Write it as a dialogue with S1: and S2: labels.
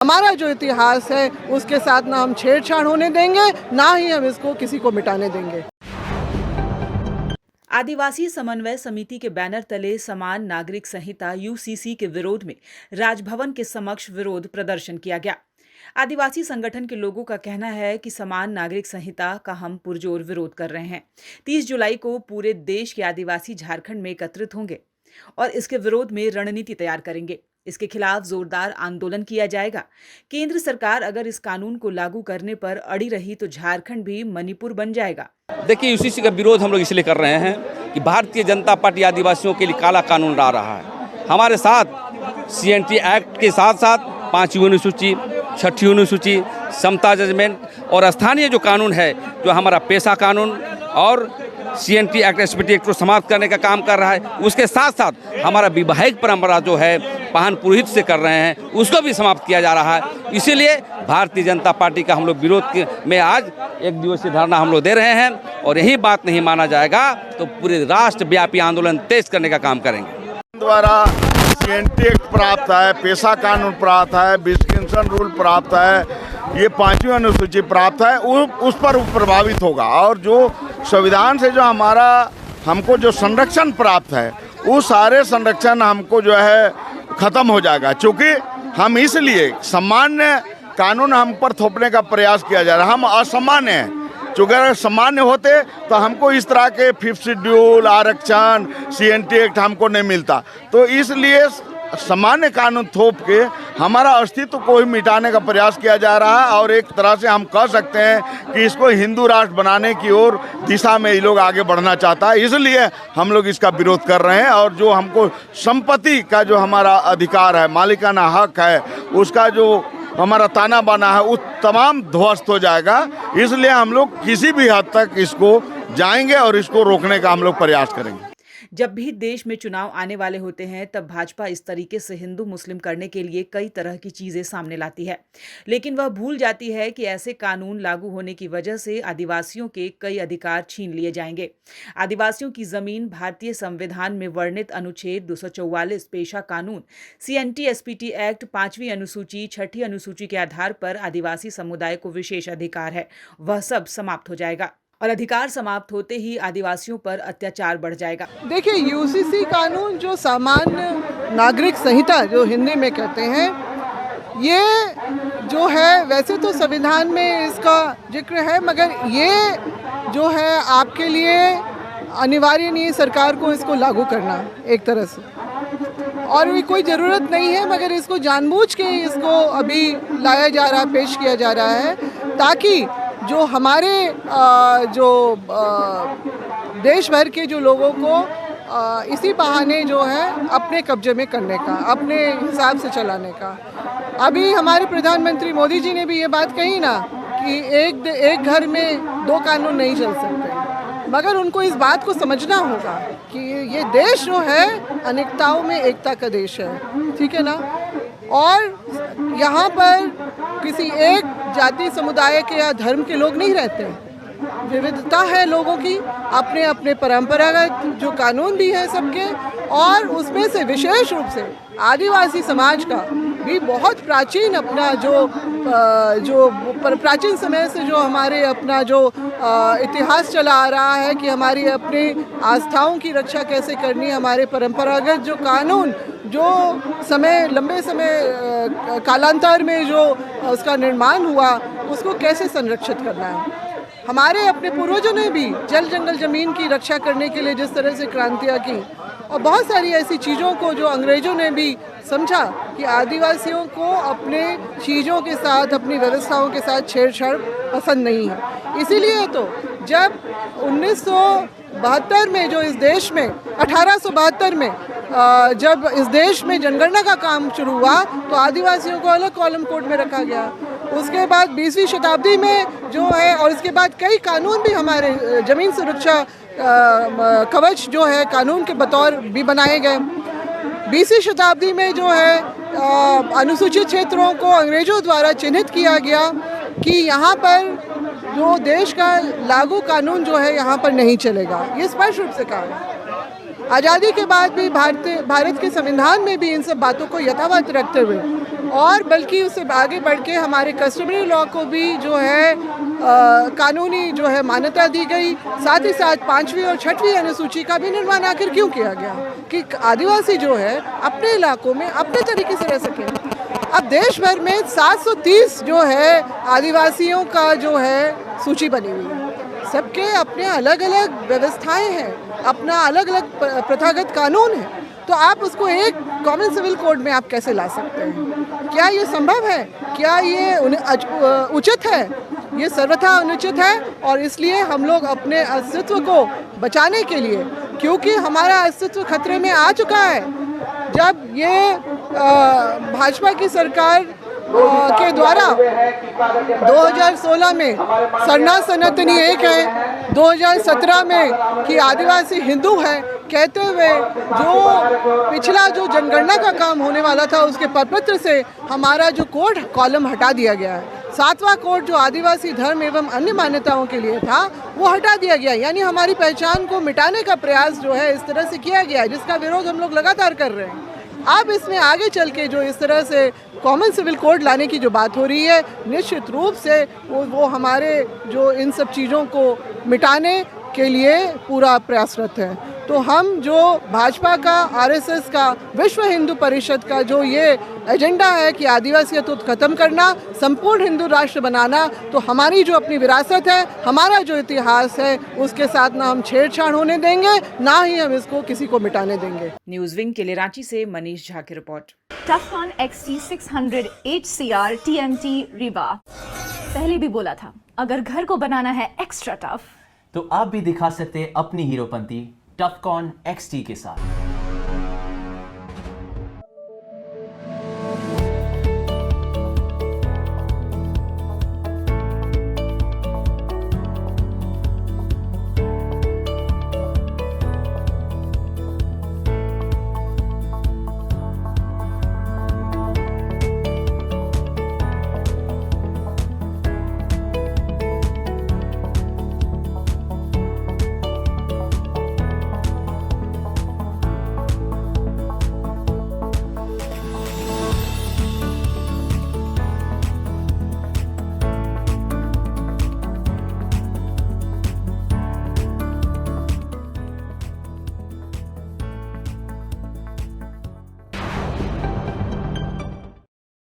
S1: हमारा जो इतिहास है उसके साथ ना हम छेड़छाड़ होने देंगे, ना ही हम इसको किसी को मिटाने देंगे।
S2: आदिवासी समन्वय समिति के बैनर तले समान नागरिक संहिता यूसीसी के विरोध में राजभवन के समक्ष विरोध प्रदर्शन किया गया। आदिवासी संगठन के लोगों का कहना है कि समान नागरिक संहिता का हम पुरजोर विरोध कर रहे हैं। 30 जुलाई को पूरे देश के आदिवासी झारखंड में एकत्रित होंगे और इसके विरोध में रणनीति तैयार करेंगे। इसके खिलाफ जोरदार आंदोलन किया जाएगा। केंद्र सरकार अगर इस कानून को लागू करने पर अड़ी रही तो झारखंड भी मणिपुर बन जाएगा।
S3: देखिए, यूसीसी का विरोध हम लोग इसलिए कर रहे हैं कि भारतीय जनता पार्टी आदिवासियों के लिए काला कानून ला रहा है। हमारे साथ सीएनटी एक्ट के साथ साथ 5वीं अनुसूची, 6ठी अनुसूची, समता जजमेंट और स्थानीय जो कानून है, जो हमारा पेशा कानून और सीएनटी एक्ट, एसपीटी एक्ट को समाप्त करने का काम कर रहा है। उसके साथ साथ हमारा वैवाहिक परंपरा जो है पाहन पुरोहित से कर रहे हैं, उसको भी समाप्त किया जा रहा है। इसीलिए भारतीय जनता पार्टी का हम लोग विरोध में आज 1 दिवसीय धरना हम लोग दे रहे हैं और यही बात नहीं माना जाएगा तो पूरे राष्ट्रव्यापी आंदोलन तेज करने का काम करेंगे।
S4: द्वारा सीएनटी एक्ट प्राप्त है, पेशा कानून प्राप्त है, विस्कन्सन रूल प्राप्त है, ये 5वीं अनुसूची प्राप्त है, उस पर प्रभावित होगा। और जो संविधान से जो हमको जो संरक्षण प्राप्त है, वो सारे संरक्षण हमको जो है खत्म हो जाएगा। चूँकि हम इसलिए सामान्य कानून हम पर थोपने का प्रयास किया जा रहा है। हम असामान्य हैं। चूँकि अगर सामान्य होते तो हमको इस तरह के 5th शेड्यूल, आरक्षण, सीएनटी एक्ट हमको नहीं मिलता। तो इसलिए सामान्य कानून थोप के हमारा अस्तित्व को ही मिटाने का प्रयास किया जा रहा है। और एक तरह से हम कह सकते हैं कि इसको हिंदू राष्ट्र बनाने की ओर दिशा में ये लोग आगे बढ़ना चाहता है। इसलिए हम लोग इसका विरोध कर रहे हैं। और जो हमको संपत्ति का जो हमारा अधिकार है, मालिकाना हक है, उसका जो हमारा ताना बाना है, वो तमाम ध्वस्त हो जाएगा। इसलिए हम लोग किसी भी हद तक इसको जाएंगे और इसको रोकने का हम लोग प्रयास करेंगे।
S2: जब भी देश में चुनाव आने वाले होते हैं तब भाजपा इस तरीके से हिंदू मुस्लिम करने के लिए कई तरह की चीजें सामने लाती है, लेकिन वह भूल जाती है कि ऐसे कानून लागू होने की वजह से आदिवासियों के कई अधिकार छीन लिए जाएंगे। आदिवासियों की जमीन भारतीय संविधान में वर्णित अनुच्छेद 244 पेशा कानून, सीएनटी एसपीटी एक्ट, 5वीं अनुसूची, 6ठी अनुसूची के आधार पर आदिवासी समुदाय को विशेष अधिकार है, वह सब समाप्त हो जाएगा और अधिकार समाप्त होते ही आदिवासियों पर अत्याचार बढ़ जाएगा।
S1: देखिए, यूसीसी कानून जो सामान्य नागरिक संहिता जो हिंदी में कहते हैं, ये जो है वैसे तो संविधान में इसका जिक्र है, मगर ये जो है आपके लिए अनिवार्य नहीं है सरकार को इसको लागू करना एक तरह से। और ये कोई ज़रूरत नहीं है, मगर इसको जानबूझ के इसको अभी लाया जा रहा है, पेश किया जा रहा है, ताकि जो हमारे देश भर के जो लोगों को इसी बहाने जो है अपने कब्जे में करने का, अपने हिसाब से चलाने का। अभी हमारे प्रधानमंत्री मोदी जी ने भी ये बात कही ना कि एक घर में 2 कानून नहीं चल सकते, मगर उनको इस बात को समझना होगा कि ये देश जो है अनेकताओं में एकता का देश है, ठीक है ना। और यहाँ पर किसी एक जाति, समुदाय के या धर्म के लोग नहीं रहते, विविधता है लोगों की, अपने अपने परंपरागत जो कानून भी है सबके। और उसमें से विशेष रूप से आदिवासी समाज का भी बहुत प्राचीन अपना जो प्राचीन समय से जो हमारे अपना जो इतिहास चला आ रहा है कि हमारी अपनी आस्थाओं की रक्षा कैसे करनी, हमारे परंपरागत जो कानून जो लंबे समय कालांतर में जो उसका निर्माण हुआ, उसको कैसे संरक्षित करना है। हमारे अपने पूर्वजों ने भी जल जंगल ज़मीन की रक्षा करने के लिए जिस तरह से क्रांतियाँ की, और बहुत सारी ऐसी चीज़ों को जो अंग्रेज़ों ने भी समझा कि आदिवासियों को अपने चीज़ों के साथ, अपनी व्यवस्थाओं के साथ छेड़छाड़ पसंद नहीं है। इसीलिए तो जब 1972 में जो इस देश में 1872 में जब इस देश में जनगणना का काम शुरू हुआ तो आदिवासियों को अलग कॉलम कोड में रखा गया। उसके बाद 20वीं शताब्दी में जो है, और इसके बाद कई कानून भी हमारे ज़मीन सुरक्षा कवच जो है कानून के बतौर भी बनाए गए। 20वीं शताब्दी में जो है अनुसूचित क्षेत्रों को अंग्रेज़ों द्वारा चिन्हित किया गया कि यहाँ पर जो देश का लागू कानून जो है यहाँ पर नहीं चलेगा। ये स्पष्ट रूप से कहा है। आज़ादी के बाद भी भारत के संविधान में भी इन सब बातों को यथावत रखते हुए और बल्कि उससे आगे बढ़ के हमारे कस्टमरी लॉ को भी जो है कानूनी जो है मान्यता दी गई। साथ ही साथ 5वीं और 6वीं अनुसूची का भी निर्माण आखिर क्यों किया गया कि आदिवासी जो है अपने इलाकों में अपने तरीके से रह सकें। अब देश भर में 730 जो है आदिवासियों का जो है सूची बनी हुई है। सबके अपने अलग अलग व्यवस्थाएं हैं, अपना अलग अलग प्रथागत कानून है, तो आप उसको एक कॉमन सिविल कोड में आप कैसे ला सकते हैं? क्या ये संभव है? क्या ये उचित है? ये सर्वथा अनुचित है। और इसलिए हम लोग अपने अस्तित्व को बचाने के लिए, क्योंकि हमारा अस्तित्व खतरे में आ चुका है, जब ये भाजपा की सरकार के द्वारा 2016 में सरना सनातनी एक है, 2017 में कि आदिवासी हिंदू है कहते हुए जो पिछला जो जनगणना का काम होने वाला था उसके प्रपत्र से हमारा जो कोड कॉलम हटा दिया गया है। 7वां कोड जो आदिवासी धर्म एवं अन्य मान्यताओं के लिए था वो हटा दिया गया, यानी हमारी पहचान को मिटाने का प्रयास जो है इस तरह से किया गया है, जिसका विरोध हम लोग लगातार कर रहे हैं। अब इसमें आगे चल के जो इस तरह से कॉमन सिविल कोड लाने की जो बात हो रही है, निश्चित रूप से वो हमारे जो इन सब चीज़ों को मिटाने के लिए पूरा प्रयासरत है। तो हम जो भाजपा का, आरएसएस का, विश्व हिंदू परिषद का जो ये एजेंडा है कि आदिवासियत खत्म करना, संपूर्ण हिंदू राष्ट्र बनाना, तो हमारी जो अपनी विरासत है, हमारा जो इतिहास है, उसके साथ ना हम छेड़छाड़ होने देंगे, ना ही हम इसको किसी को मिटाने देंगे।
S2: न्यूज विंग के लिए रांची से मनीष झा की report.
S5: टफकॉन XT 600 HCR TMT Rewa. पहले भी बोला था, अगर घर को बनाना है एक्स्ट्रा टफ,
S6: तो आप भी दिखा सकते हैं अपनी हीरोपंती टफकॉन XT के साथ।